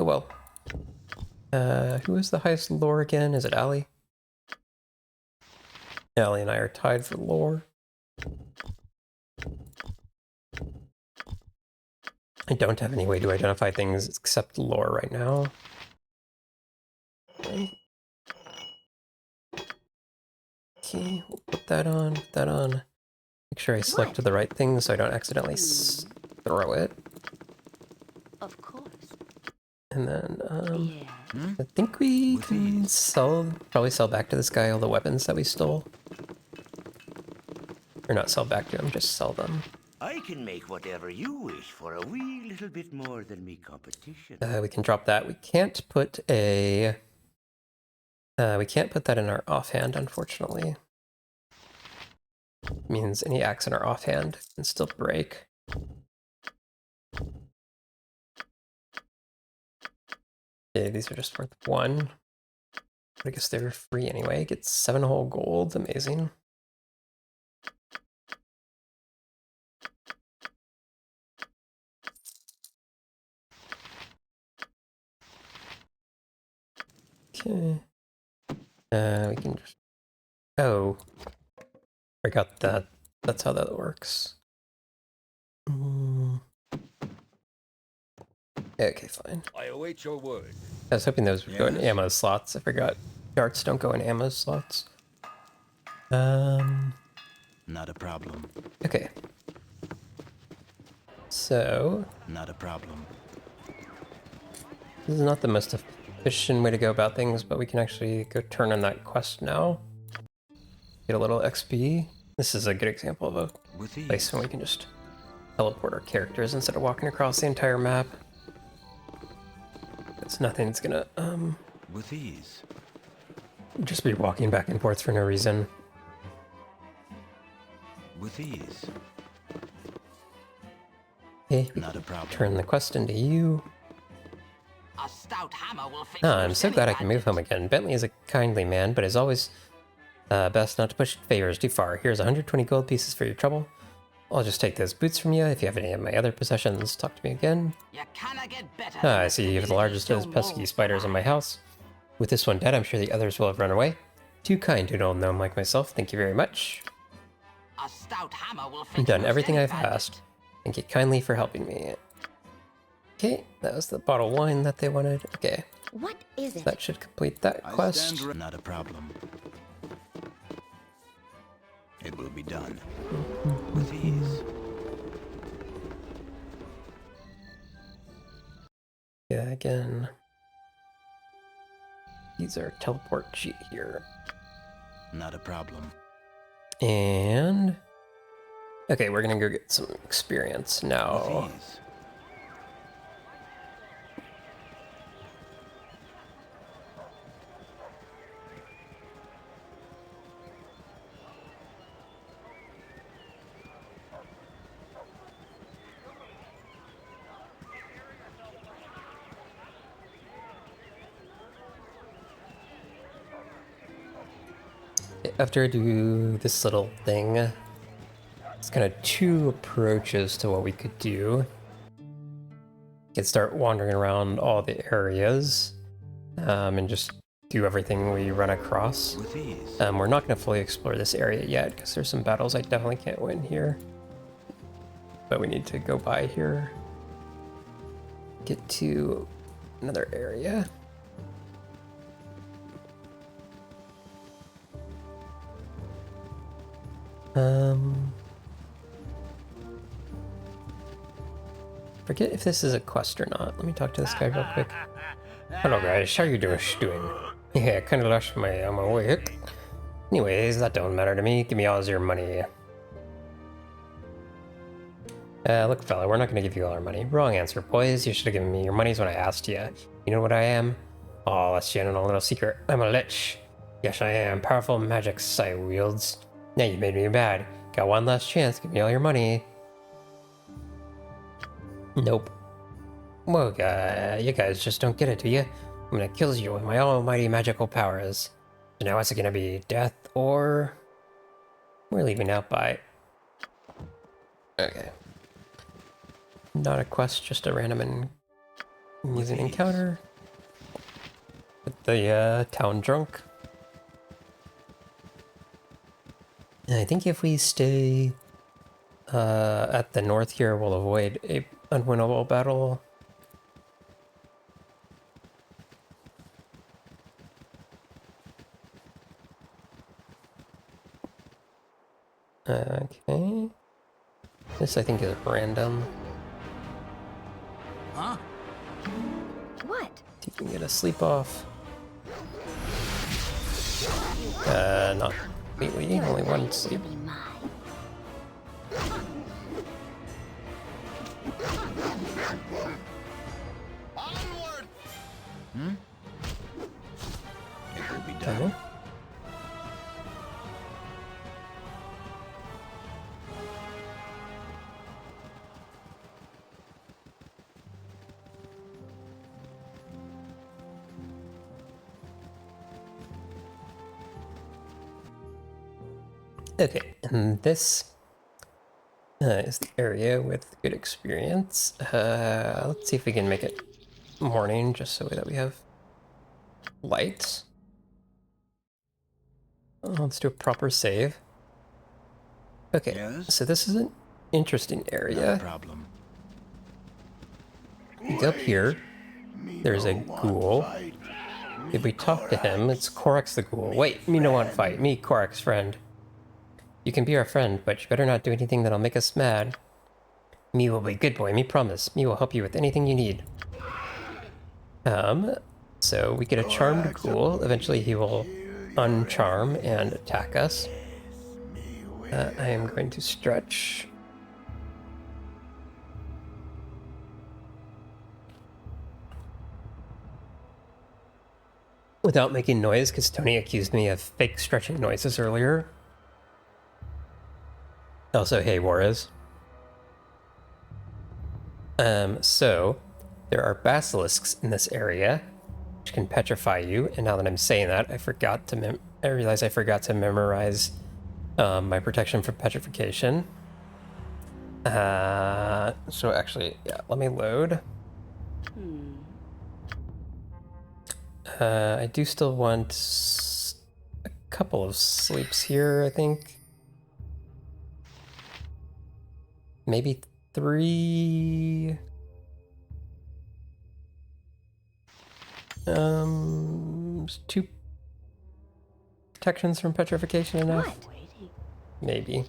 [SPEAKER 1] oh well. Who is the highest lore again? Is it Allie? Allie and I are tied for lore. I don't have any way to identify things except lore right now. Okay, we'll put that on, Make sure I select the right thing so I don't accidentally throw it.
[SPEAKER 3] Of course.
[SPEAKER 1] And then,
[SPEAKER 3] Yeah.
[SPEAKER 1] I think we can probably sell back to this guy all the weapons that we stole. Or not sell back to him, just sell them.
[SPEAKER 2] I can make whatever you wish for a wee little bit more than me competition.
[SPEAKER 1] We can drop that. We can't put a We can't put that in our offhand, unfortunately. Means any axe in our offhand can still break. Okay, these are just worth 1. But I guess they're free anyway. Get 7 whole gold, amazing. Okay. We can just... Oh. Forgot that. That's how that works. Okay, fine.
[SPEAKER 9] I await your word.
[SPEAKER 1] I was hoping those would go in ammo slots. I forgot. Darts don't go in ammo slots.
[SPEAKER 2] Not a problem.
[SPEAKER 1] Okay. So...
[SPEAKER 2] Not a problem.
[SPEAKER 1] This is not the most efficient way to go about things, but we can actually go turn on that quest now. Get a little XP. This is a good example of a place where we can just teleport our characters instead of walking across the entire map. It's nothing's gonna,
[SPEAKER 2] With ease.
[SPEAKER 1] just be walking back and forth for no reason.
[SPEAKER 2] With ease.
[SPEAKER 1] Okay,
[SPEAKER 2] Not a problem.
[SPEAKER 1] turn the quest into you.
[SPEAKER 2] A stout hammer will fix
[SPEAKER 1] Ah, I'm so glad I can move home again. Bentley is a kindly man, but is always best not to push favors too far. Here's 120 gold pieces for your trouble. I'll just take those boots from you. If you have any of my other possessions, talk to me again.
[SPEAKER 2] You cannot get better.
[SPEAKER 1] Ah, I see you have the largest of those pesky spiders in my house. With this one dead, I'm sure the others will have run away. Too kind to an old gnome like myself. Thank you very much.
[SPEAKER 2] A stout hammer will fix
[SPEAKER 1] I've done
[SPEAKER 2] most
[SPEAKER 1] everything
[SPEAKER 2] any
[SPEAKER 1] I've
[SPEAKER 2] bandit.
[SPEAKER 1] asked. Thank you kindly for helping me. Okay, that was the bottle of wine that they wanted. Okay,
[SPEAKER 10] What is it?
[SPEAKER 1] that should complete that quest.
[SPEAKER 2] Not a problem. It will be done. With ease.
[SPEAKER 1] Yeah, again. Use our teleport sheet here.
[SPEAKER 2] Not a problem.
[SPEAKER 1] And... okay, we're gonna go get some experience now.
[SPEAKER 2] With ease.
[SPEAKER 1] After I do this little thing, it's kind of 2 approaches to what we could do. We could start wandering around all the areas and just do everything we run across.
[SPEAKER 2] With ease.
[SPEAKER 1] We're not going to fully explore this area yet because there's some battles I definitely can't win here. But we need to go by here. Get to another area. Forget if this is a quest or not. Let me talk to this guy real quick. Hello guys, how you doing? Yeah, kind of lost my way. Anyways, that don't matter to me. Give me all your money. Look fella, we're not gonna give you all our money. Wrong answer, boys. You should have given me your monies when I asked you. You know what I am? Oh, let's you in a little secret. I'm a lich. Yes, I am. Powerful magics I wields. Now you made me bad. Got one last chance. Give me all your money. Nope. Well, you guys just don't get it, do you? I'm gonna kill you with my almighty magical powers. So now what's it gonna be? Death or... we're leaving out by... okay. Not a quest, just a random amusing encounter. With the town drunk. And I think if we stay at the north here, we'll avoid a unwinnable battle. Okay. This I think is random.
[SPEAKER 2] Huh?
[SPEAKER 10] What?
[SPEAKER 1] See if we can get a sleep off. Not completely, only one sleep.
[SPEAKER 10] Be mine.
[SPEAKER 2] Onward! It will be done.
[SPEAKER 1] Okay, and this is the area with good experience. Let's see if we can make it morning, just so that we have lights. Let's do a proper save. Okay,
[SPEAKER 2] Yes?
[SPEAKER 1] so this is an interesting
[SPEAKER 2] Not a
[SPEAKER 1] area.
[SPEAKER 2] problem.
[SPEAKER 1] You go up here. There's a ghoul. If we talk to him, it's Korax the ghoul. Wait, me no want fight. Me, Korax friend. You can be our friend, but you better not do anything that'll make us mad. Me will be good boy, me promise. Me will help you with anything you need. So we get a charmed ghoul. Eventually he will uncharm and attack us. I am going to stretch. Without making noise, because Tony accused me of fake stretching noises earlier. Also, hey, Juarez. So, there are basilisks in this area, which can petrify you, and now that I'm saying that, I realize I forgot to memorize my protection from petrification. So actually, yeah, let me load. I do still want a couple of sleeps here, I think. Maybe 3. Is 2 protections from petrification enough?
[SPEAKER 10] What?
[SPEAKER 1] Maybe.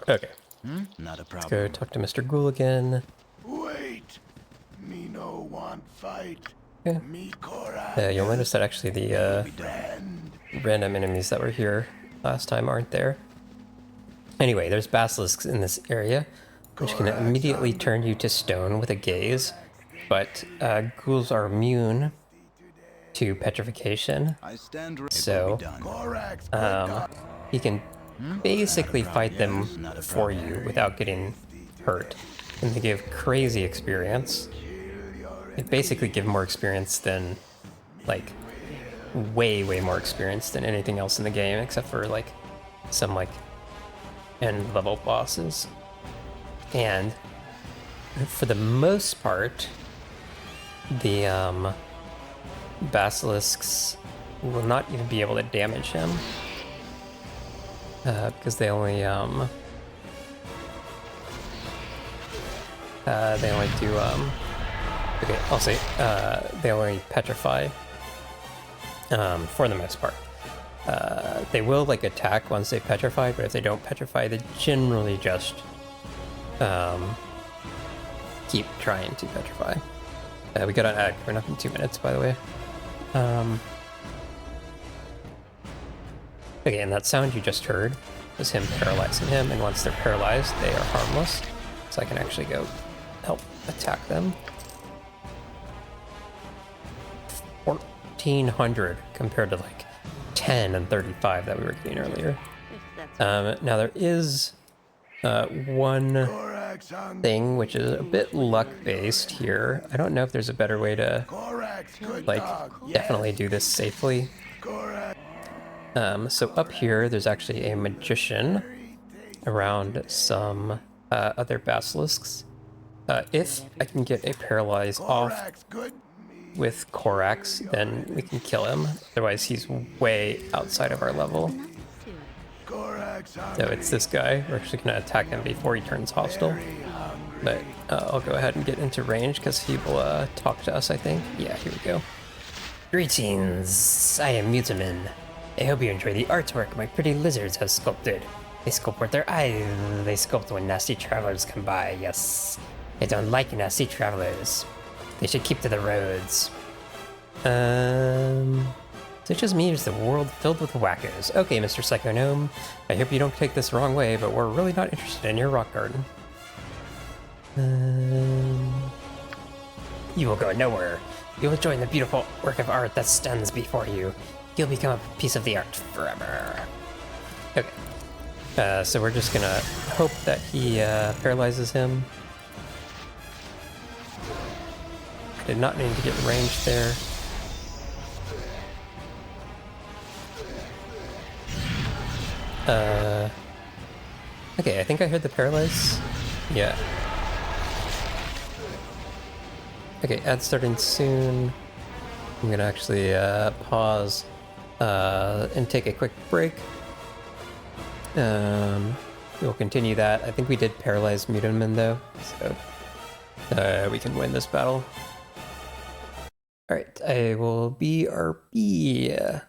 [SPEAKER 1] Okay.
[SPEAKER 2] Not a
[SPEAKER 1] Let's
[SPEAKER 2] problem.
[SPEAKER 1] go talk to Mr. Ghoul again.
[SPEAKER 8] Wait. Me no want fight.
[SPEAKER 1] Yeah.
[SPEAKER 8] Me Korax.
[SPEAKER 1] You'll notice that actually the random enemies that were here last time aren't there. Anyway, there's basilisks in this area, which can immediately turn you to stone with a gaze, but ghouls are immune to petrification,
[SPEAKER 2] I stand ready.
[SPEAKER 1] so you can basically fight them for you without getting hurt. And they give crazy experience. They basically give more experience than, like, way more experience than anything else in the game, except for, like, some, like, end level bosses. And for the most part, the basilisks will not even be able to damage him, because they only do okay, I'll say they only petrify for the most part. They will, like, attack once they petrify, but if they don't petrify, they generally just keep trying to petrify. We got an ad coming up in 2 minutes, by the way. Okay, and that sound you just heard was him paralyzing him, and once they're paralyzed, they are harmless. So I can actually go help attack them. 1,400 compared to, like, 10 and 35 that we were getting earlier. Now there is one thing which is a bit luck-based here. I don't know if there's a better way to, like, definitely do this safely. So up here, there's actually a magician around some other basilisks. If I can get a paralyze off with Korax, then we can kill him. Otherwise, he's way outside of our level. So it's this guy. We're actually going to attack him before he turns hostile. But I'll go ahead and get into range because he will talk to us, I think. Yeah, here we go. Greetings, I am Mutamin. I hope you enjoy the artwork my pretty lizards have sculpted. They sculpt with their eyes. They sculpt when nasty travelers come by, yes. I don't like nasty travelers. They should keep to the roads. So it's just me, or is the world filled with whackers? Okay, Mr. Psycho Gnome. I hope you don't take this the wrong way, but we're really not interested in your rock garden. You will go nowhere. You will join the beautiful work of art that stands before you. You'll become a piece of the art forever. Okay. So we're just gonna hope that he paralyzes him. I did not need to get ranged there. Okay, I think I heard the paralyze. Yeah. Okay, ad starting soon. I'm gonna actually pause and take a quick break. We'll continue that. I think we did paralyze Mudaman though, so we can win this battle. Alright, I will BRB.